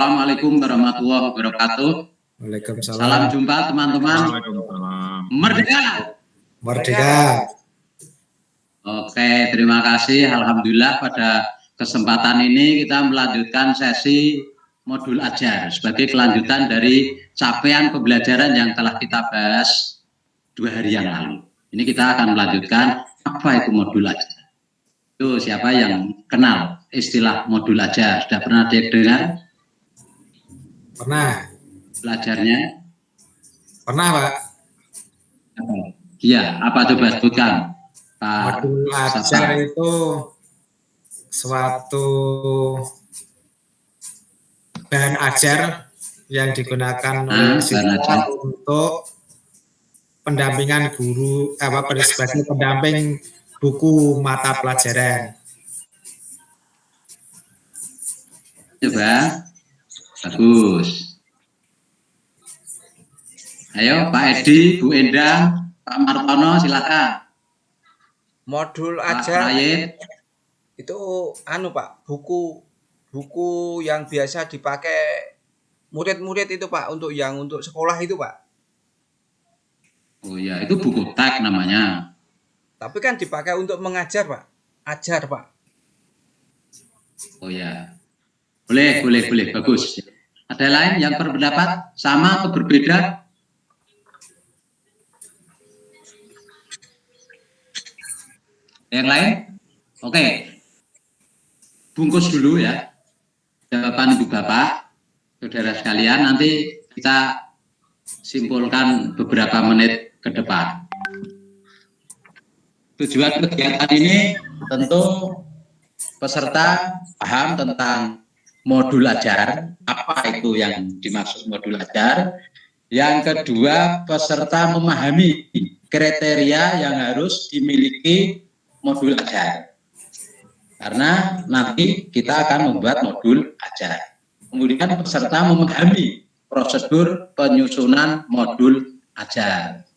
Assalamualaikum warahmatullahi wabarakatuh. Waalaikumsalam. Salam jumpa teman-teman. Merdeka. Merdeka. Oke, terima kasih. Alhamdulillah pada kesempatan ini kita melanjutkan sesi modul ajar sebagai kelanjutan dari capaian pembelajaran yang telah kita bahas 2 hari yang lalu. Ini kita akan melanjutkan apa itu modul ajar. Itu siapa yang kenal istilah modul ajar? Sudah pernah dengar? Pernah. Belajarnya? Pernah, Pak. Iya, apa coba sebutkan? Pak Modul ajar itu suatu bahan ajar yang digunakan oleh siswa untuk pendampingan guru sebagai pendamping buku mata pelajaran. Coba, bagus. Ayo Pak Edi, Bu Endang, Pak Martono, silakan. Modul ajar itu Pak, buku yang biasa dipakai murid-murid itu Pak, untuk sekolah itu Pak. Oh iya, itu buku teks namanya. Tapi kan dipakai untuk mengajar Pak, ajar Pak. Oh iya, boleh, bagus. Ada lain yang berpendapat sama atau berbeda? Yang lain? Oke. Bungkus dulu ya. Jawaban Ibu Bapak, saudara sekalian, nanti kita simpulkan beberapa menit ke depan. Tujuan kegiatan ini tentu peserta paham tentang modul ajar, apa itu yang dimaksud modul ajar. Yang kedua, peserta memahami kriteria yang harus dimiliki modul ajar. Karena nanti kita akan membuat modul ajar. Kemudian peserta memahami prosedur penyusunan modul ajar.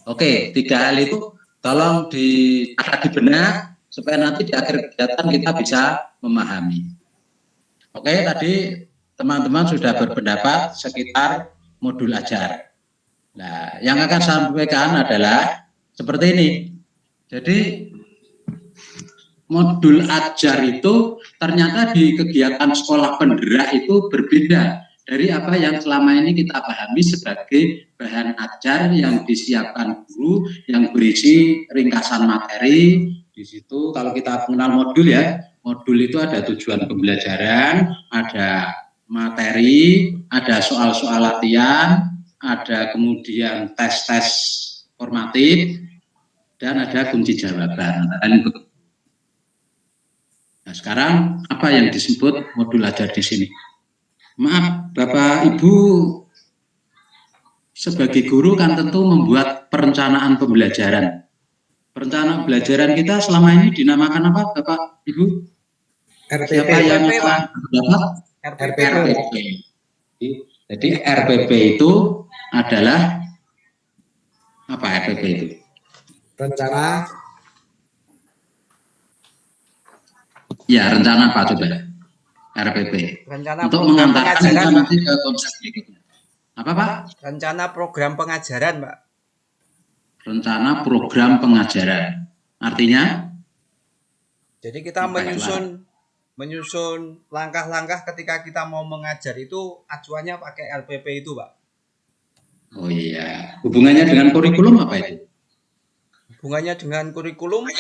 Oke, 3 hal itu tolong dicatat di benak supaya nanti di akhir kegiatan kita bisa memahami. Oke, tadi teman-teman sudah berpendapat sekitar modul ajar. Nah, yang akan saya sampaikan adalah seperti ini. Jadi modul ajar itu ternyata di kegiatan sekolah penggerak itu berbeda dari apa yang selama ini kita pahami sebagai bahan ajar yang disiapkan guru yang berisi ringkasan materi. Di situ kalau kita mengenal modul ya, modul itu ada tujuan pembelajaran, ada materi, ada soal-soal latihan, ada kemudian tes-tes formatif, dan ada kunci jawaban. Nah, sekarang apa yang disebut modul ajar di sini? Maaf, Bapak Ibu sebagai guru kan tentu membuat perencanaan pembelajaran. Perencanaan pembelajaran kita selama ini dinamakan apa, Bapak Ibu? RPP. Siapa yang mendapat? RPP. Jadi RPP itu adalah apa RPP itu? Rencana. Ya, rencana apa coba? RPP. Rencana untuk program mengantarkan pengajaran, kita Pak. nanti ke konsep berikutnya. Apa, Pak? Rencana program pengajaran, Pak. Rencana program pengajaran. Artinya? Jadi kita menyusun langkah-langkah ketika kita mau mengajar itu acuannya pakai RPP itu, Pak. Oh iya. Hubungannya dengan kurikulum apa itu? Hubungannya dengan kurikulum,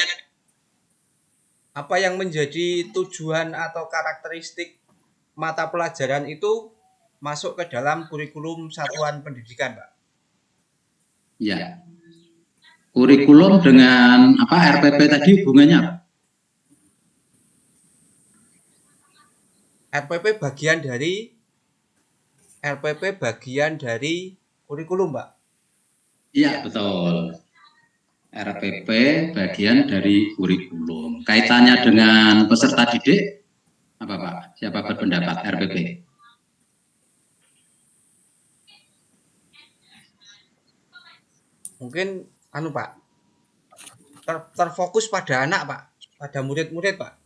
apa yang menjadi tujuan atau karakteristik mata pelajaran itu masuk ke dalam kurikulum satuan pendidikan, Pak. Ya. Kurikulum dengan apa RPP tadi hubungannya apa? RPP bagian dari kurikulum, Pak. Iya, betul. RPP bagian dari kurikulum. Kaitannya dengan peserta didik apa, Pak? Siapa berpendapat RPP? Mungkin Pak, terfokus pada anak, Pak, pada murid-murid, Pak.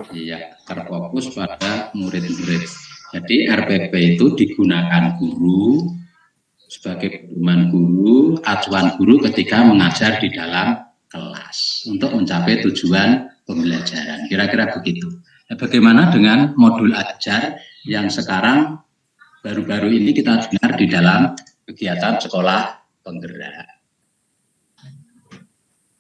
Iya, terfokus pada murid-murid. Jadi RPP itu digunakan guru sebagai pedoman guru, acuan guru ketika mengajar di dalam kelas untuk mencapai tujuan pembelajaran. Kira-kira begitu. Nah, bagaimana dengan modul ajar yang sekarang baru-baru ini kita dengar di dalam kegiatan sekolah penggerak?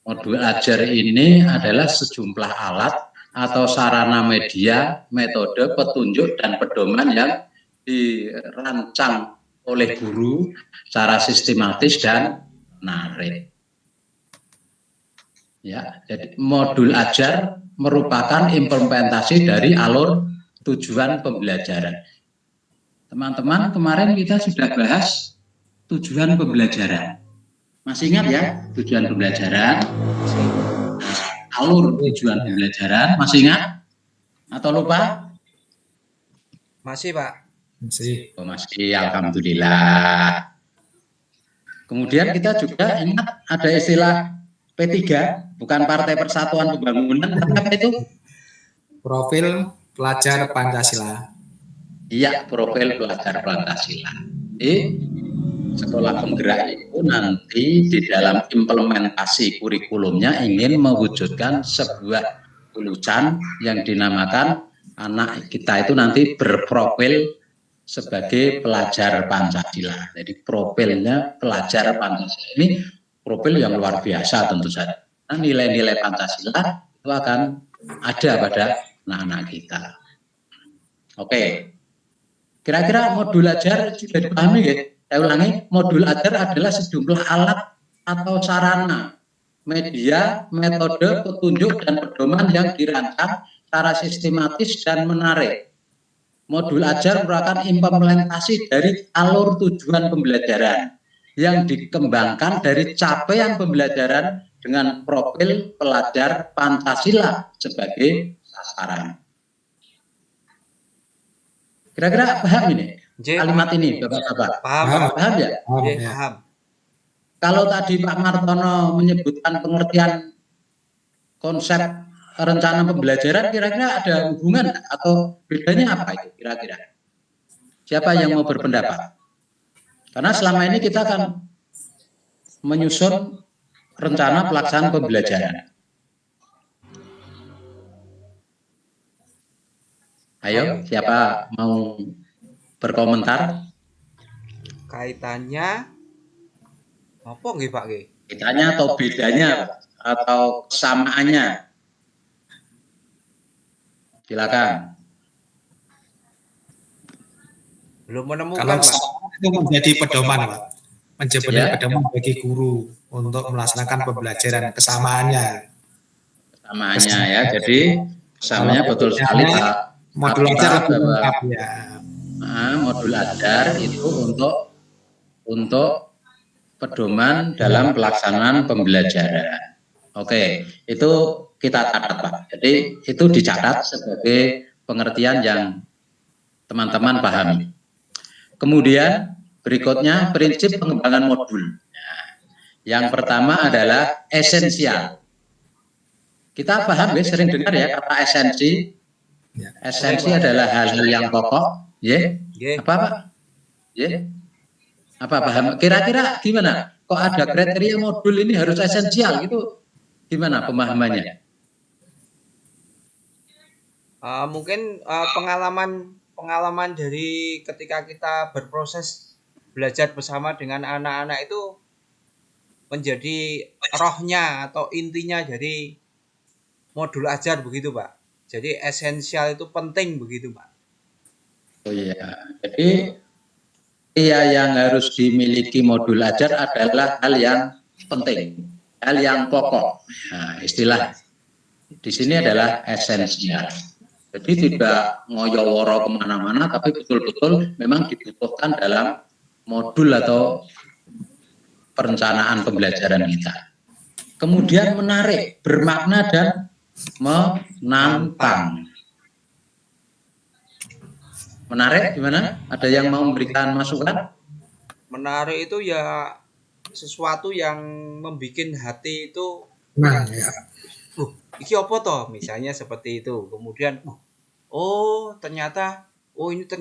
Modul ajar ini adalah sejumlah alat atau sarana media, metode, petunjuk, dan pedoman yang dirancang oleh guru secara sistematis dan menarik. Ya, jadi modul ajar merupakan implementasi dari alur tujuan pembelajaran. Teman-teman, kemarin kita sudah bahas tujuan pembelajaran. Masih ingat ya tujuan pembelajaran? Alur tujuan pembelajaran, masih ingat? Atau lupa? Masih, Pak. Masih. Oh, masih, alhamdulillah. Kemudian kita juga ingat ada istilah P3, bukan Partai Persatuan Pembangunan, tapi apa itu? Profil pelajar Pancasila. Iya, profil pelajar Pancasila. Di sekolah penggerak itu nanti di dalam implementasi kurikulumnya ingin mewujudkan sebuah lulusan yang dinamakan anak kita itu nanti berprofil sebagai pelajar Pancasila. Jadi profilnya pelajar Pancasila ini profil yang luar biasa tentu saja. Nah, nilai-nilai Pancasila itu akan ada pada anak-anak kita. Oke. Kira-kira modul ajar sudah dipahami ya? Saya ulangi, modul ajar adalah sejumlah alat atau sarana, media, metode, petunjuk, dan pedoman yang dirancang secara sistematis dan menarik. Modul ajar merupakan implementasi dari alur tujuan pembelajaran yang dikembangkan dari capaian pembelajaran dengan profil pelajar Pancasila sebagai sasaran. Kira-kira paham ini? Kalimat ini, Bapak-bapak. Paham ya? Paham. Kalau tadi Pak Martono menyebutkan pengertian konsep rencana pembelajaran, kira-kira ada hubungan atau bedanya apa itu kira-kira? Siapa yang mau berpendapat? Karena selama ini kita akan menyusun rencana pelaksanaan pembelajaran. Ayo, siapa mau berkomentar? Kaitannya apa nggih, Pak nggih? Kaitannya atau bedanya atau kesamaannya? Silakan. Belum menemukan, Kalau Pak. itu menjadi pedoman, Pak. Menjadi Ya. pedoman bagi guru untuk melaksanakan pembelajaran, kesamaannya. Kesamaannya ya, jadi kesamaannya betul sekali Pak. Modul ajar lebih lengkap ya. Modul ajar itu untuk pedoman dalam pelaksanaan pembelajaran. Oke, itu kita catat Pak. Jadi itu dicatat sebagai pengertian yang teman-teman pahami. Kemudian berikutnya prinsip pengembangan modul. Yang pertama adalah esensial. Kita paham ya, sering dengar ya kata esensi. Esensi adalah hal-hal yang pokok, ya. Apa Pak? Ya. Apa paham? Kira-kira gimana? Kok ada kriteria modul ini harus esensial gitu? Gimana pemahamannya? Mungkin pengalaman dari ketika kita berproses belajar bersama dengan anak-anak itu menjadi rohnya atau intinya dari modul ajar begitu Pak. Jadi esensial itu penting begitu Pak. Oh iya, jadi yang harus dimiliki modul ajar adalah hal yang penting, hal yang pokok. Nah, istilah di sini adalah esensial. Jadi tidak ngoyo-woro kemana-mana, tapi betul-betul memang dibutuhkan dalam modul atau perencanaan pembelajaran kita. Kemudian menarik, bermakna dan menantang. Menarik gimana? Ada yang mau memberikan masukan? Menarik itu ya sesuatu yang membuat hati itu iki apa toh? Misalnya seperti itu. Kemudian, oh ternyata, oh ini ternyata